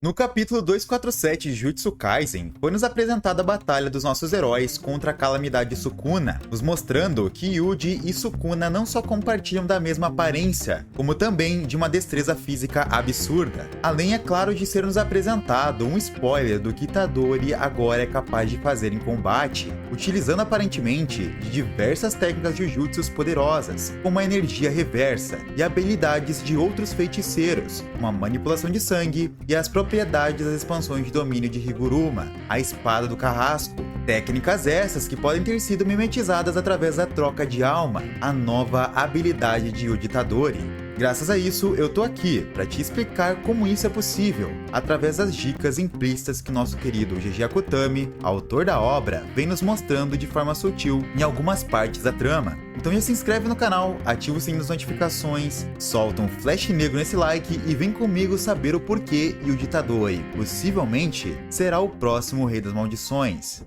No capítulo 247 de Jujutsu Kaisen, foi nos apresentada a batalha dos nossos heróis contra a calamidade Sukuna, nos mostrando que Yuji e Sukuna não só compartilham da mesma aparência, como também de uma destreza física absurda. Além, é claro, de ser nos apresentado um spoiler do que Itadori agora é capaz de fazer em combate, utilizando aparentemente de diversas técnicas de jutsus poderosas, como a energia reversa e habilidades de outros feiticeiros, como a manipulação de sangue e as propriedades das expansões de domínio de Higuruma, a espada do carrasco. Técnicas essas que podem ter sido mimetizadas através da troca de alma, a nova habilidade de Yuji Itadori. Graças a isso, eu tô aqui para te explicar como isso é possível, através das dicas implícitas que nosso querido GG Akutami, autor da obra, vem nos mostrando de forma sutil em algumas partes da trama. Então já se inscreve no canal, ativa o sininho das notificações, solta um flash negro nesse like e vem comigo saber o porquê Yuji Itadori possivelmente será o próximo Rei das Maldições.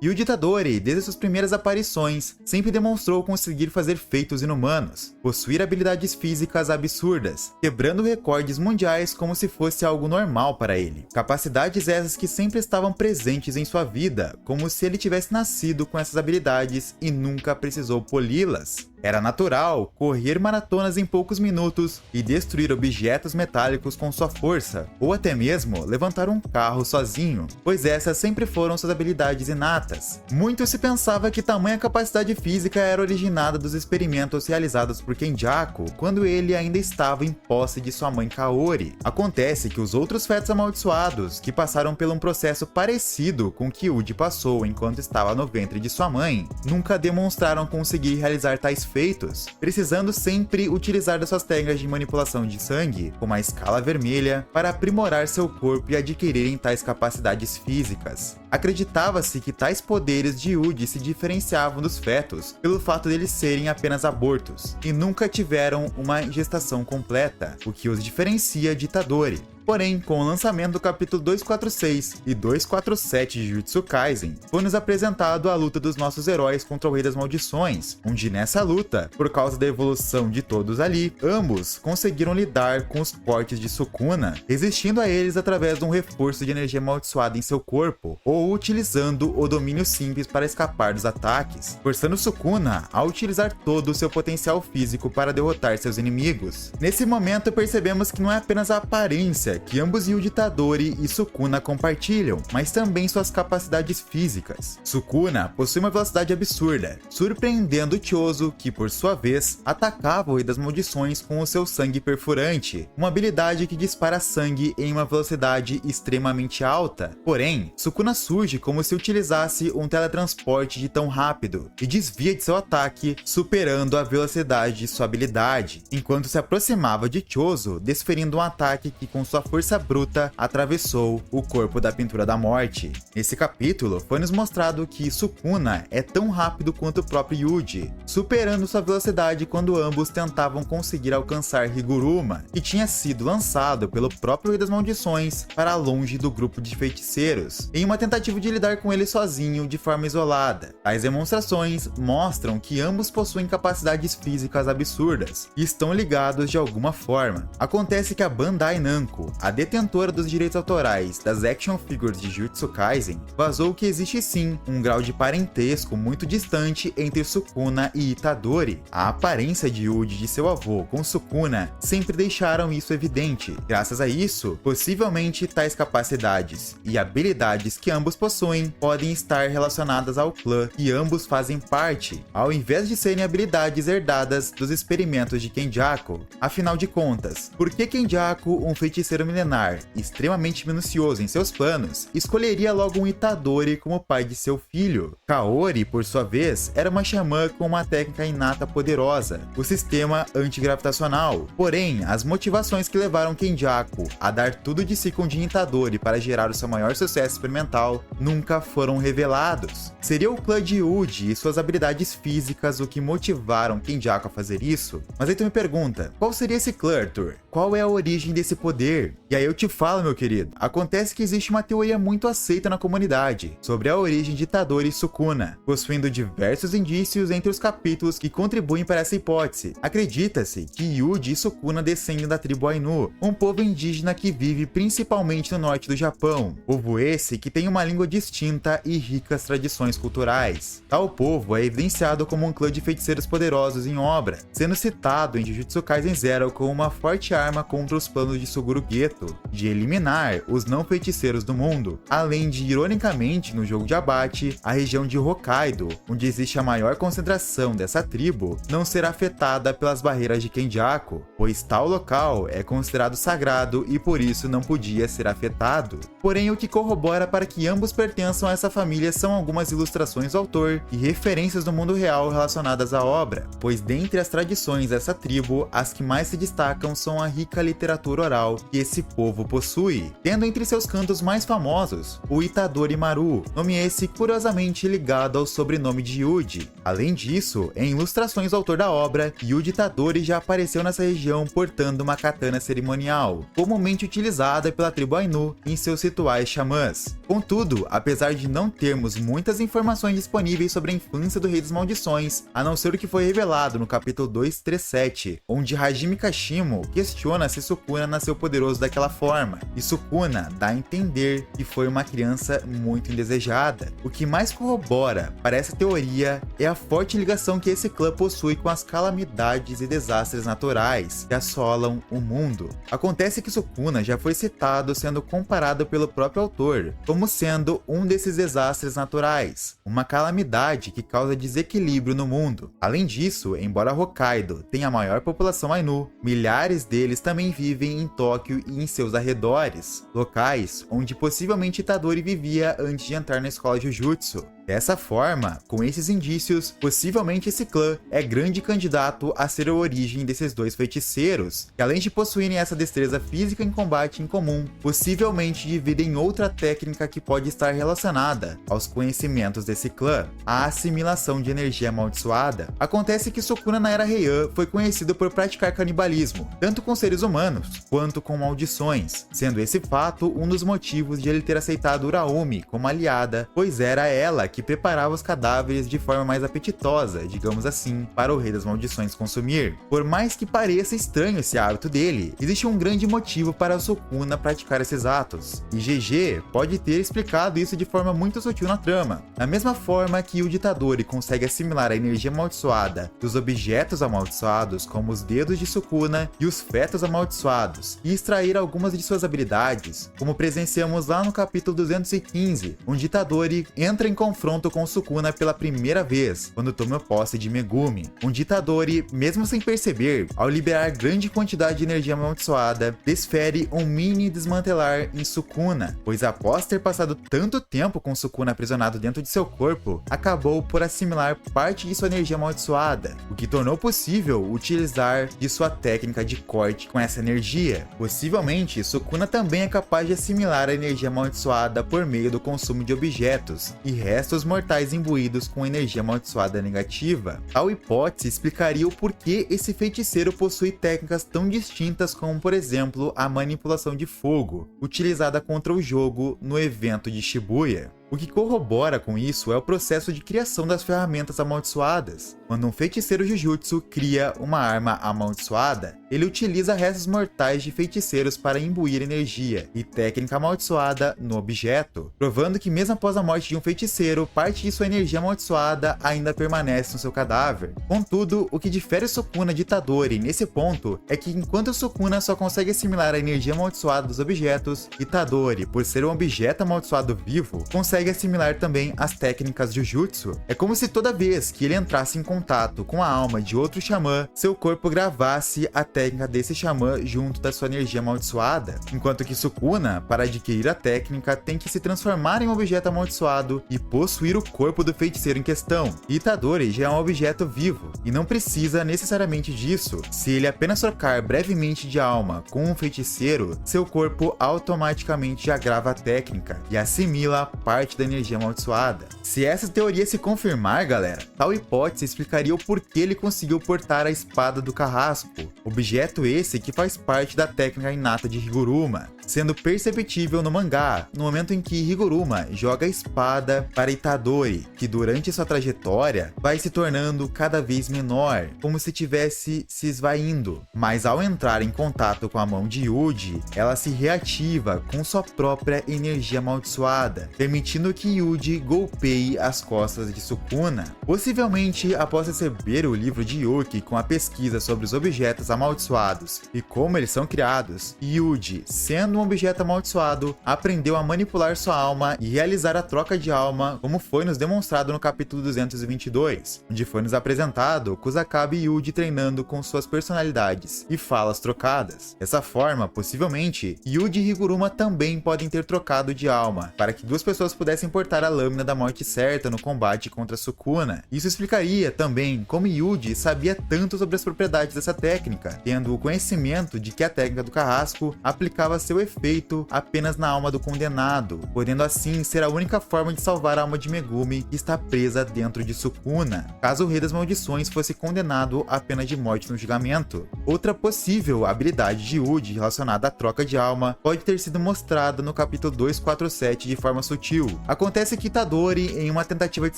Yuji Itadori, desde suas primeiras aparições, sempre demonstrou conseguir fazer feitos inumanos, possuir habilidades físicas absurdas, quebrando recordes mundiais como se fosse algo normal para ele. Capacidades essas que sempre estavam presentes em sua vida, como se ele tivesse nascido com essas habilidades e nunca precisou poli-las. Era natural correr maratonas em poucos minutos e destruir objetos metálicos com sua força, ou até mesmo levantar um carro sozinho, pois essas sempre foram suas habilidades inatas. Muito se pensava que tamanha capacidade física era originada dos experimentos realizados por Kenjaku quando ele ainda estava em posse de sua mãe Kaori. Acontece que os outros fetos amaldiçoados, que passaram por um processo parecido com o que Yuji passou enquanto estava no ventre de sua mãe, nunca demonstraram conseguir realizar tais feitos, precisando sempre utilizar das suas técnicas de manipulação de sangue, como a escala vermelha, para aprimorar seu corpo e adquirirem tais capacidades físicas. Acreditava-se que tais poderes de Yuji se diferenciavam dos fetos pelo fato deles serem apenas abortos, e nunca tiveram uma gestação completa, o que os diferencia de Itadori. Porém, com o lançamento do capítulo 246 e 247 de Jujutsu Kaisen, foi nos apresentado a luta dos nossos heróis contra o Rei das Maldições, onde nessa luta, por causa da evolução de todos ali, ambos conseguiram lidar com os cortes de Sukuna, resistindo a eles através de um reforço de energia amaldiçoada em seu corpo, ou utilizando o domínio simples para escapar dos ataques, forçando Sukuna a utilizar todo o seu potencial físico para derrotar seus inimigos. Nesse momento percebemos que não é apenas a aparência que ambos Yuji Itadori e Sukuna compartilham, mas também suas capacidades físicas. Sukuna possui uma velocidade absurda, surpreendendo Chozo, que por sua vez atacava o Rei das Maldições com o seu sangue perfurante, uma habilidade que dispara sangue em uma velocidade extremamente alta. Porém, Sukuna surge como se utilizasse um teletransporte de tão rápido e desvia de seu ataque, superando a velocidade de sua habilidade, enquanto se aproximava de Chozo, desferindo um ataque que com sua força bruta atravessou o corpo da Pintura da Morte. Nesse capítulo, foi nos mostrado que Sukuna é tão rápido quanto o próprio Yuji, superando sua velocidade quando ambos tentavam conseguir alcançar Higuruma, que tinha sido lançado pelo próprio Rei das Maldições para longe do grupo de feiticeiros, em uma tentativa de lidar com ele sozinho de forma isolada. Tais demonstrações mostram que ambos possuem capacidades físicas absurdas e estão ligados de alguma forma. Acontece que a Bandai Namco, a detentora dos direitos autorais das action figures de Jujutsu Kaisen, vazou que existe sim um grau de parentesco muito distante entre Sukuna e Itadori. A aparência de Yuji e de seu avô com Sukuna sempre deixaram isso evidente. Graças a isso, possivelmente tais capacidades e habilidades que ambos possuem podem estar relacionadas ao clã que ambos fazem parte, ao invés de serem habilidades herdadas dos experimentos de Kenjaku. Afinal de contas, por que Kenjaku, um feiticeiro milenar, extremamente minucioso em seus planos, escolheria logo um Itadori como pai de seu filho? Kaori, por sua vez, era uma xamã com uma técnica inata poderosa, o sistema antigravitacional. Porém, as motivações que levaram Kenjaku a dar tudo de si com Jin Itadori para gerar o seu maior sucesso experimental nunca foram revelados. Seria o clã de Yuji e suas habilidades físicas o que motivaram Kenjaku a fazer isso? Mas aí tu me pergunta, qual seria esse clã, Arthur? Qual é a origem desse poder? consumir. E aí eu te falo, meu querido, acontece que existe uma teoria muito aceita na comunidade sobre a origem de Itadori e Sukuna, possuindo diversos indícios entre os capítulos que contribuem para essa hipótese. Acredita-se que Yuji e Sukuna descendem da tribo Ainu, um povo indígena que vive principalmente no norte do Japão. Povo esse que tem uma língua distinta e ricas tradições culturais. Tal povo é evidenciado como um clã de feiticeiros poderosos em obra, sendo citado em Jujutsu Kaisen Zero como uma forte arma contra os planos de Suguru Geto, de eliminar os não feiticeiros do mundo, além de, ironicamente, no jogo de abate, a região de Hokkaido, onde existe a maior concentração dessa tribo, não será afetada pelas barreiras de Kenjaku, pois tal local é considerado sagrado e por isso não podia ser afetado. Porém, o que corrobora para que ambos pertençam a essa família são algumas ilustrações do autor e referências do mundo real relacionadas à obra, pois dentre as tradições dessa tribo, as que mais se destacam são a rica literatura oral que esse povo possui, tendo entre seus cantos mais famosos o Itadori Maru, nome esse curiosamente ligado ao sobrenome de Yuji. Além disso, em ilustrações do autor da obra, Yuji Itadori já apareceu nessa região portando uma katana cerimonial, comumente utilizada pela tribo Ainu em seus rituais xamãs. Contudo, apesar de não termos muitas informações disponíveis sobre a infância do Rei das Maldições, a não ser o que foi revelado no capítulo 237, onde Hajime Kashimo questiona se Sukuna nasceu poderoso daquela forma, e Sukuna dá a entender que foi uma criança muito indesejada. O que mais corrobora para essa teoria é a forte ligação que esse clã possui com as calamidades e desastres naturais que assolam o mundo. Acontece que Sukuna já foi citado sendo comparado pelo próprio autor como sendo um desses desastres naturais, uma calamidade que causa desequilíbrio no mundo. Além disso, embora Hokkaido tenha a maior população Ainu, milhares deles também vivem em Tóquio e em seus arredores, locais onde possivelmente Itadori vivia antes de entrar na escola Jujutsu. Dessa forma, com esses indícios, possivelmente esse clã é grande candidato a ser a origem desses dois feiticeiros, que além de possuírem essa destreza física em combate em comum, possivelmente dividem outra técnica que pode estar relacionada aos conhecimentos desse clã, a assimilação de energia amaldiçoada. Acontece que Sukuna na Era Heian foi conhecido por praticar canibalismo, tanto com seres humanos quanto com maldições, sendo esse fato um dos motivos de ele ter aceitado Uraomi como aliada, pois era ela que preparava os cadáveres de forma mais apetitosa, digamos assim, para o Rei das Maldições consumir. Por mais que pareça estranho esse hábito dele, existe um grande motivo para Sukuna praticar esses atos, e GG pode ter explicado isso de forma muito sutil na trama. Da mesma forma que o Itadori consegue assimilar a energia amaldiçoada dos objetos amaldiçoados, como os dedos de Sukuna e os fetos amaldiçoados, e extrair algumas de suas habilidades, como presenciamos lá no capítulo 215, onde Itadori entra em confronto com Sukuna pela primeira vez, quando toma posse de Megumi, onde Itadori, mesmo sem perceber, ao liberar grande quantidade de energia amaldiçoada, desfere um mini desmantelar em Sukuna, pois após ter passado tanto tempo com Sukuna aprisionado dentro de seu corpo, acabou por assimilar parte de sua energia amaldiçoada, o que tornou possível utilizar de sua técnica de corte com essa energia. Possivelmente, Sukuna também é capaz de assimilar a energia amaldiçoada por meio do consumo de objetos e restos mortais imbuídos com energia amaldiçoada negativa. Tal hipótese explicaria o porquê esse feiticeiro possui técnicas tão distintas como, por exemplo, a manipulação de fogo, utilizada contra o jogo no evento de Shibuya. O que corrobora com isso é o processo de criação das ferramentas amaldiçoadas. Quando um feiticeiro Jujutsu cria uma arma amaldiçoada, ele utiliza restos mortais de feiticeiros para imbuir energia e técnica amaldiçoada no objeto, provando que mesmo após a morte de um feiticeiro, parte de sua energia amaldiçoada ainda permanece no seu cadáver. Contudo, o que difere Sukuna de Itadori nesse ponto é que enquanto Sukuna só consegue assimilar a energia amaldiçoada dos objetos, Itadori, por ser um objeto amaldiçoado vivo, consegue assimilar também as técnicas Jujutsu. É como se toda vez que ele entrasse em contato com a alma de outro xamã, seu corpo gravasse a técnica desse xamã junto da sua energia amaldiçoada, enquanto que Sukuna, para adquirir a técnica, tem que se transformar em um objeto amaldiçoado e possuir o corpo do feiticeiro em questão. E Itadori já é um objeto vivo, e não precisa necessariamente disso. Se ele apenas trocar brevemente de alma com um feiticeiro, seu corpo automaticamente já grava a técnica e assimila parte da energia amaldiçoada. Se essa teoria se confirmar, galera, tal hipótese explicaria o porquê ele conseguiu portar a espada do carrasco, objeto esse que faz parte da técnica inata de Higuruma, sendo perceptível no mangá, no momento em que Higuruma joga a espada para Itadori, que durante sua trajetória vai se tornando cada vez menor, como se tivesse se esvaindo. Mas ao entrar em contato com a mão de Yuji, ela se reativa com sua própria energia amaldiçoada, permitindo que Yuji golpeie as costas de Sukuna. Possivelmente após receber o livro de Yuki com a pesquisa sobre os objetos amaldiçoados e como eles são criados, Yuji, sendo um objeto amaldiçoado, aprendeu a manipular sua alma e realizar a troca de alma, como foi nos demonstrado no capítulo 222, onde foi nos apresentado Kusakabe e Yuji treinando com suas personalidades e falas trocadas. Dessa forma, possivelmente, Yuji e Higuruma também podem ter trocado de alma, para que duas pessoas pudessem portar a lâmina da morte certa no combate contra Sukuna. Isso explicaria também como Yuji sabia tanto sobre as propriedades dessa técnica, tendo o conhecimento de que a técnica do carrasco aplicava seu efeito apenas na alma do condenado, podendo assim ser a única forma de salvar a alma de Megumi que está presa dentro de Sukuna, caso o Rei das Maldições fosse condenado à pena de morte no julgamento. Outra possível habilidade de Yuji relacionada à troca de alma pode ter sido mostrada no capítulo 247 de forma sutil. Acontece que Itadori, em uma tentativa de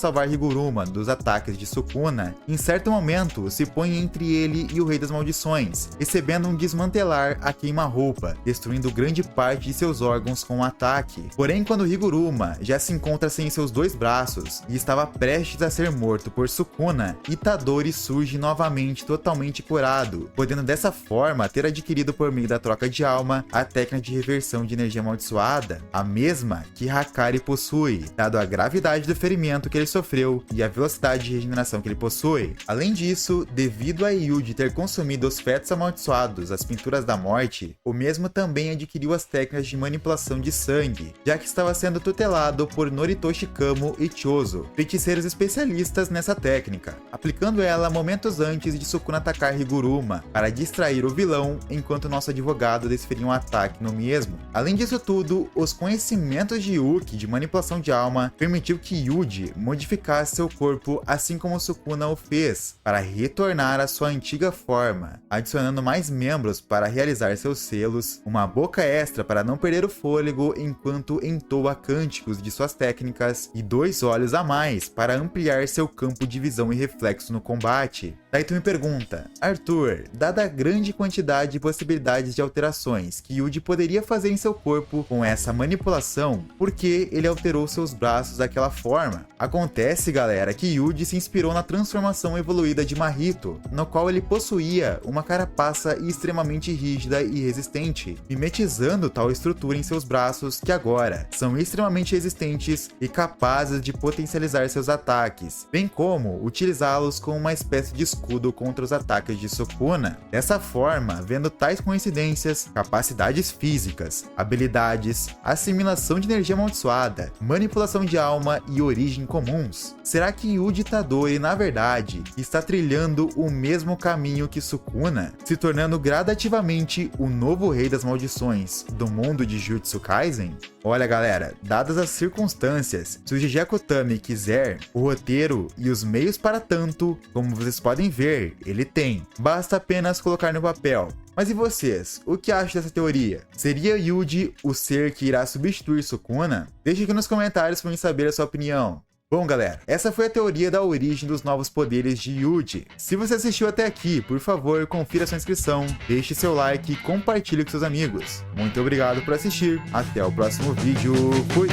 salvar Higuruma dos ataques de Sukuna, em certo momento se põe entre ele e o Rei das Maldições, recebendo um desmantelar a queima-roupa, destruindo grande parte de seus órgãos com o ataque. Porém, quando Higuruma já se encontra sem seus dois braços e estava prestes a ser morto por Sukuna, Itadori surge novamente totalmente curado, podendo dessa forma ter adquirido por meio da troca de alma a técnica de reversão de energia amaldiçoada, a mesma que Hakari possui, dado a gravidade do ferimento que ele sofreu e a velocidade de regeneração que ele possui. Além disso, devido a Yuji ter consumido os fetos amaldiçoados, as pinturas da morte, o mesmo também adquiriu as técnicas de manipulação de sangue, já que estava sendo tutelado por Noritoshi Kamo e Chozo, feiticeiros especialistas nessa técnica, aplicando ela momentos antes de Sukuna atacar Higuruma, para distrair o vilão enquanto nosso advogado desferia um ataque no mesmo. Além disso tudo, os conhecimentos de Yuki de manipulação de alma permitiu que Yuji modificasse seu corpo assim como Sukuna o fez, para retornar à sua antiga forma, adicionando mais membros para realizar seus selos, uma boca extra para não perder o fôlego enquanto entoa cânticos de suas técnicas e 2 olhos a mais para ampliar seu campo de visão e reflexo no combate. Daí tu me pergunta, Arthur, dada a grande quantidade de possibilidades de alterações que Yuji poderia fazer em seu corpo com essa manipulação, por que ele alterou seus braços daquela forma? Acontece, galera, que Yuji se inspirou na transformação evoluída de Mahito, no qual ele possuía uma carapaça extremamente rígida e resistente, mimetizando tal estrutura em seus braços que agora são extremamente resistentes e capazes de potencializar seus ataques, bem como utilizá-los como uma espécie de escudo contra os ataques de Sukuna. Dessa forma, vendo tais coincidências, capacidades físicas, habilidades, assimilação de energia amaldiçoada, manipulação de alma e origem comuns, será que Yuji Itadori, na verdade, está trilhando o mesmo caminho que Sukuna, se tornando gradativamente o novo Rei das Maldições do mundo de Jujutsu Kaisen? Olha, galera, dadas as circunstâncias, se o GG Akutami quiser, o roteiro e os meios para tanto, como vocês podem ver, ele tem. Basta apenas colocar no papel. Mas e vocês? O que acham dessa teoria? Seria Yuji o ser que irá substituir Sukuna? Deixe aqui nos comentários para mim saber a sua opinião. Bom, galera, essa foi a teoria da origem dos novos poderes de Yuji. Se você assistiu até aqui, por favor, confira sua inscrição, deixe seu like e compartilhe com seus amigos. Muito obrigado por assistir, até o próximo vídeo, fui!